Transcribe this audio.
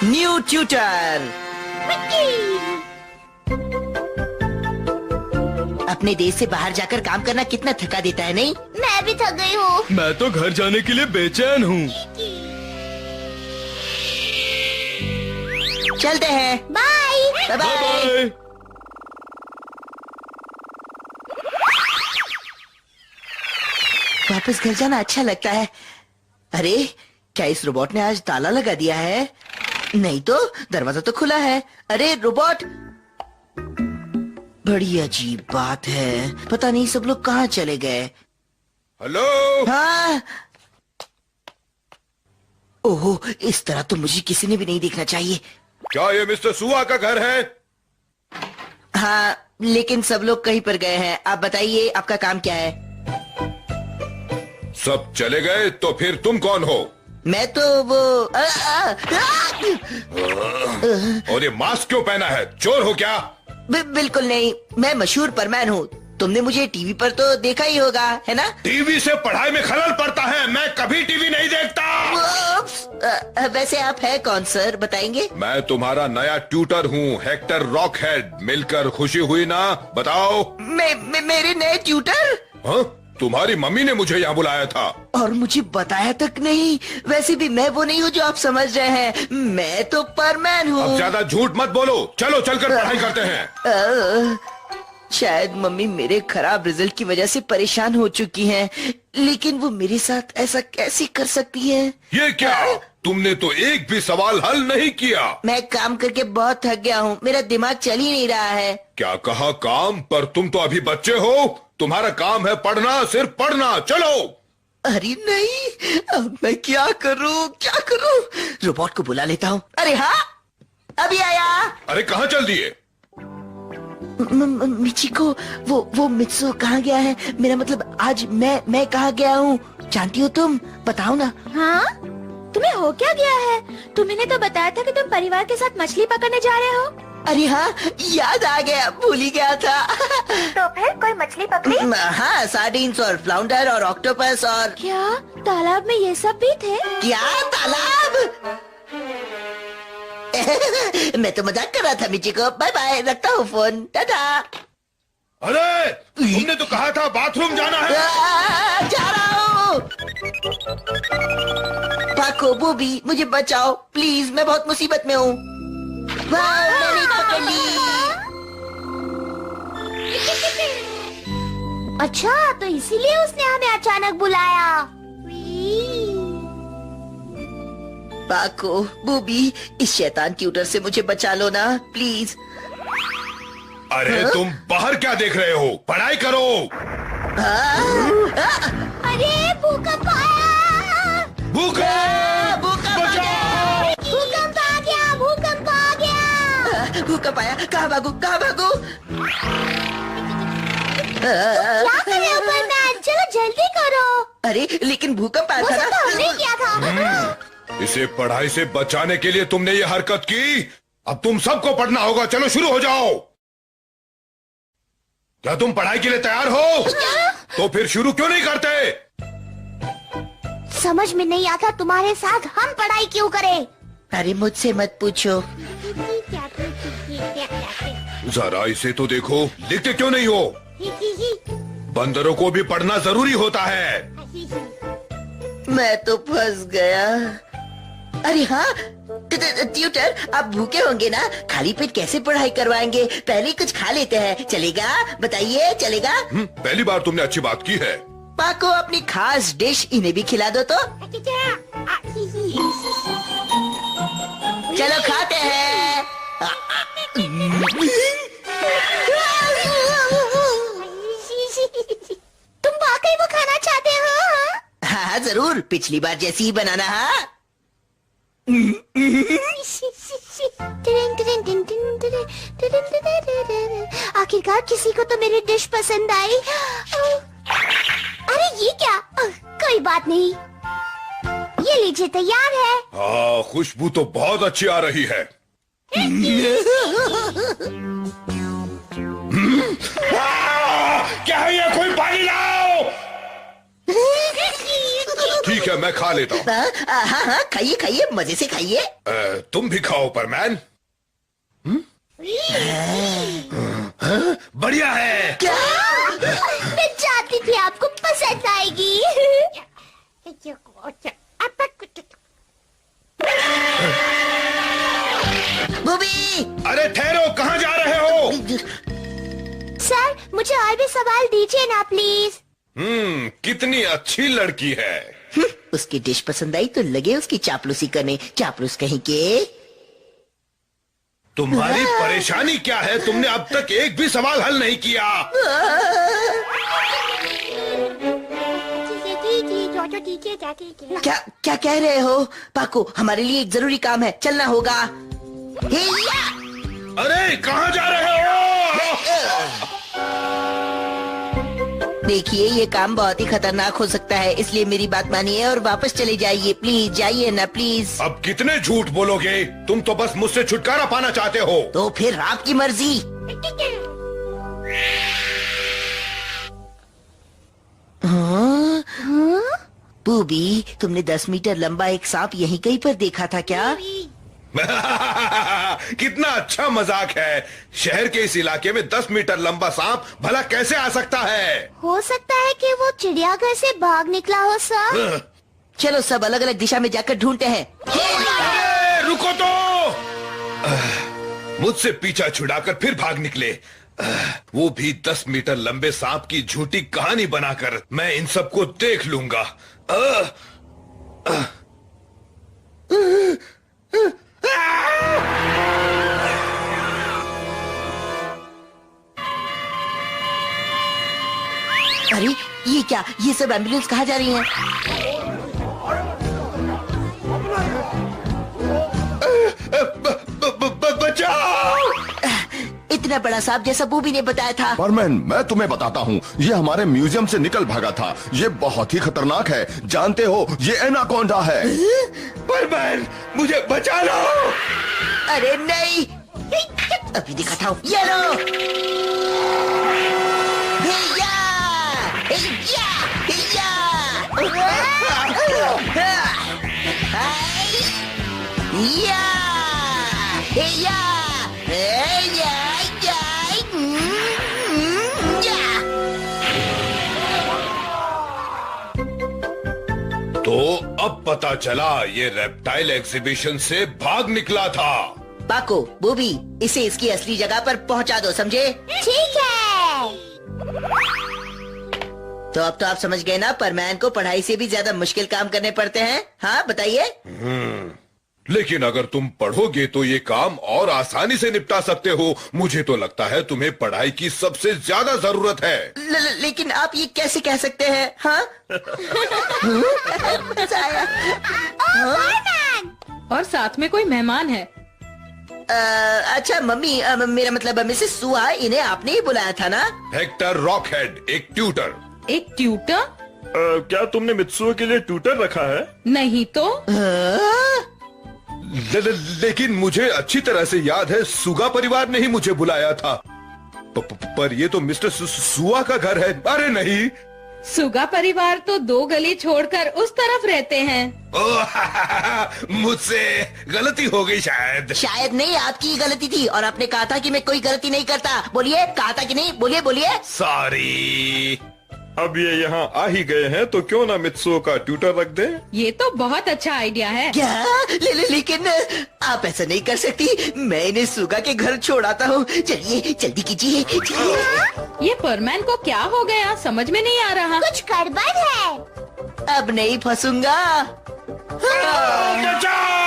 New tutor. अपने देश से बाहर जाकर काम करना कितना थका देता है, नहीं? मैं भी थक गई हूँ। मैं तो घर जाने के लिए बेचैन हूँ। चलते हैं। Bye bye bye. वापस घर जाना अच्छा लगता है। अरे क्या इस रोबोट ने आज ताला लगा दिया है? नहीं तो दरवाजा तो खुला है। अरे रोबोट, बड़ी अजीब बात है, पता नहीं सब लोग कहाँ चले गए। हेलो। हाँ। ओहो, इस तरह तो मुझे किसी ने भी नहीं देखना चाहिए। क्या ये मिस्टर सुआ का घर है? हाँ, लेकिन सब लोग कहीं पर गए हैं। आप बताइए आपका काम क्या है? सब चले गए तो फिर तुम कौन हो? मैं तो वो और ये मास्क क्यों पहना है? चोर हो क्या? बिल्कुल नहीं, मैं मशहूर परमैन हूँ। तुमने मुझे टीवी पर तो देखा ही होगा, है ना? टीवी से पढ़ाई में खलल पड़ता है। मैं कभी टीवी नहीं देखता। वैसे आप है कौन सर, बताएंगे? मैं तुम्हारा नया ट्यूटर हूँ, हेक्टर रॉकहेड। मिलकर खुशी हुई ना? बताओ। मेरे नए ट्यूटर? हाँ? तुम्हारी मम्मी ने मुझे यहाँ बुलाया था और मुझे बताया तक नहीं। वैसे भी मैं वो नहीं हूँ जो आप समझ रहे हैं। मैं तो परमैन हूँ। अब ज्यादा झूठ मत बोलो। चलो चलकर पढ़ाई करते हैं। शायद मम्मी मेरे खराब रिजल्ट की वजह से परेशान हो चुकी हैं, लेकिन वो मेरे साथ ऐसा कैसे कर सकती है? ये क्या? तुमने तो एक भी सवाल हल नहीं किया। मैं काम करके बहुत थक गया हूँ, मेरा दिमाग चल ही नहीं रहा है। क्या कहा काम? पर तुम तो अभी बच्चे हो। तुम्हारा काम है पढ़ना, सिर्फ पढ़ना। चलो। अरे नहीं, अब मैं क्या करूँ? रोबोट को बुला लेता हूँ। अरे हाँ, अभी आया। अरे कहाँ चल दिए? मिचिको, वो मित्सु कहाँ गया है? मेरा मतलब आज मैं कहाँ गया हूँ? जानती हो तुम? बताओ ना। हाँ? तुम्हें हो क्या गया है? तुम्हें तो बताया था कि तुम परिवार के साथ मछली पकड़ने जा रहे हो। अरे हाँ, याद आ गया, भूल ही गया था। तो फिर कोई मछली पकड़ी? हाँ, सार्डिन्स और फ्लाउंडर और ऑक्टोपस और। क्या तालाब में ये सब भी थे? क्या तालाब? मैं तो मजाक कर रहा था मिचिको। बाय बाय, रखता हूँ फोन। टाटा। अरे तुमने तो कहा था बाथरूम जाना है। जा रहा हूँ। पाको, बूबी, मुझे बचाओ प्लीज, मैं बहुत मुसीबत में हूँ। मैंने पकड़ ली। अच्छा, तो इसीलिए उसने हमें अचानक बुलाया। पाको, बूबी, इस शैतान ट्यूटर से मुझे बचा लो ना प्लीज। अरे तुम बाहर क्या देख रहे हो? पढ़ाई करो। अरे भूकंप आया! भूकंप आया! भूकंप आया। कहाँ भागू? क्या कर रहे हो परमैन? चलो जल्दी करो। अरे लेकिन भूकंप आया था ना। तो हमने किया था। इसे पढ़ाई से बचाने के लिए तुमने ये हरकत की। अब तुम सबको पढ़ना होगा। चलो शुरू हो जाओ। क्या तुम पढ़ाई के लिए तैयार हो? तो फिर शुरू क्यों नहीं करते? समझ में नहीं आता तुम्हारे साथ हम पढ़ाई क्यों करें? अरे मुझसे मत पूछो। जरा इसे तो देखो, लिखते क्यों नहीं हो? बंदरों को भी पढ़ना जरूरी होता है। मैं तो फंस गया। अरे हाँ, ट्यूटर, आप भूखे होंगे ना? खाली पेट कैसे पढ़ाई करवाएंगे? पहले कुछ खा लेते हैं, चलेगा? बताइए, चलेगा? पहली बार तुमने अच्छी बात की है। पाको, अपनी खास डिश इन्हें भी खिला दो तो। चलो खाते हैं। तुम वाकई वो खाना चाहते हो? हाँ जरूर, पिछली बार जैसी ही बनाना। हाँ, आखिरकार किसी को तो मेरी डिश पसंद आई। अरे ये क्या? कोई बात नहीं, ये लीजिए तैयार है। हाँ, खुशबू तो बहुत अच्छी आ रही है। क्या है ये? कोई पानी लाओ। ठीक है, मैं खा लेता हूँ। हाँ हाँ, खाइए खाइए, मजे से खाइए। तुम भी खाओ परमैन। बढ़िया है। क्या? मैं चाहती थी आपको पसंद आएगी। बूबी! अरे ठहरो, कहाँ जा रहे हो? सर, मुझे और भी सवाल दीजिए ना प्लीज। कितनी अच्छी लड़की है। उसकी डिश पसंद आई तो लगे उसकी चापलूसी करने, चापलूस कहीं के। तुम्हारी परेशानी क्या है? तुमने अब तक एक भी सवाल हल नहीं किया। क्या क्या कह रहे हो? पाको, हमारे लिए एक जरूरी काम है, चलना होगा। हिया! अरे कहाँ जा रहे हो? देखिए, ये काम बहुत ही खतरनाक हो सकता है, इसलिए मेरी बात मानिए और वापस चले जाइए। प्लीज जाइए ना, प्लीज। अब कितने झूठ बोलोगे? तुम तो बस मुझसे छुटकारा पाना चाहते हो। तो फिर आपकी मर्जी। हाँ? बूबी, तुमने 10 मीटर लंबा एक सांप यहीं कहीं पर देखा था क्या? कितना अच्छा मजाक है। शहर के इस इलाके में 10 मीटर लंबा सांप भला कैसे आ सकता है? हो सकता है कि वो चिड़ियाघर से भाग निकला हो सर। चलो सब अलग अलग दिशा में जाकर ढूंढते हैं। अरे, रुको तो। मुझसे पीछा छुड़ाकर फिर भाग निकले, वो भी 10 मीटर लंबे सांप की झूठी कहानी बनाकर। मैं इन सबको देख लूंगा। अरे ये क्या? ये सब एम्बुलेंस कहाँ जा रही हैं? बचाओ! इतना बड़ा सांप जैसा बूबी ने बताया था। परमैन, मैं तुम्हें बताता हूँ, ये हमारे म्यूजियम से निकल भागा था। ये बहुत ही खतरनाक है, जानते हो, ये एनाकोंडा है। परमैन, मुझे बचा लो। अरे नहीं, अभी दिखाता हूँ। ये लो। हिया! हिया! हिया! हिया! हिया! हिया! तो अब पता चला ये रेप्टाइल एग्जीबिशन से भाग निकला था। पाको, बूबी, इसे इसकी असली जगह पर पहुंचा दो, समझे? ठीक है। तो अब तो आप समझ गए ना, परमैन को पढ़ाई से भी ज्यादा मुश्किल काम करने पड़ते हैं। हाँ बताइए। लेकिन अगर तुम पढ़ोगे तो ये काम और आसानी से निपटा सकते हो। मुझे तो लगता है तुम्हें पढ़ाई की सबसे ज्यादा जरूरत है। लेकिन आप ये कैसे कह सकते हैं? हाँ? मजा आया। और साथ में कोई मेहमान है। अच्छा मम्मी, मेरा मतलब मिसेस सुआ, इन्हें आपने ही बुलाया था ना? हेक्टर रॉकहेड, एक ट्यूटर। एक ट्यूटर? क्या तुमने मित्सुओ के लिए ट्यूटर रखा है? नहीं तो। लेकिन मुझे अच्छी तरह से याद है, सुगा परिवार ने ही मुझे बुलाया था। पर ये तो मिस्टर सुआ का घर है। अरे नहीं, सुगा परिवार तो 2 गली छोड़कर उस तरफ रहते हैं। मुझसे गलती हो गई शायद। शायद नहीं, आपकी गलती थी और आपने कहा था कि मैं कोई गलती नहीं करता। बोलिए, कहा था कि नहीं? बोलिए बोलिए। सॉरी। अब ये यहाँ आ ही गए हैं तो क्यों ना मित्सुओ का ट्यूटर रख दें? ये तो बहुत अच्छा आइडिया है। क्या? लेकिन आप ऐसा नहीं कर सकती। मैं इन्हें सुगा के घर छोड़ आता हूँ। चलिए जल्दी कीजिए, चलिए। ये परमैन को क्या हो गया, समझ में नहीं आ रहा। कुछ गड़बड़ है। अब नहीं फंसूंगा। बचाओ!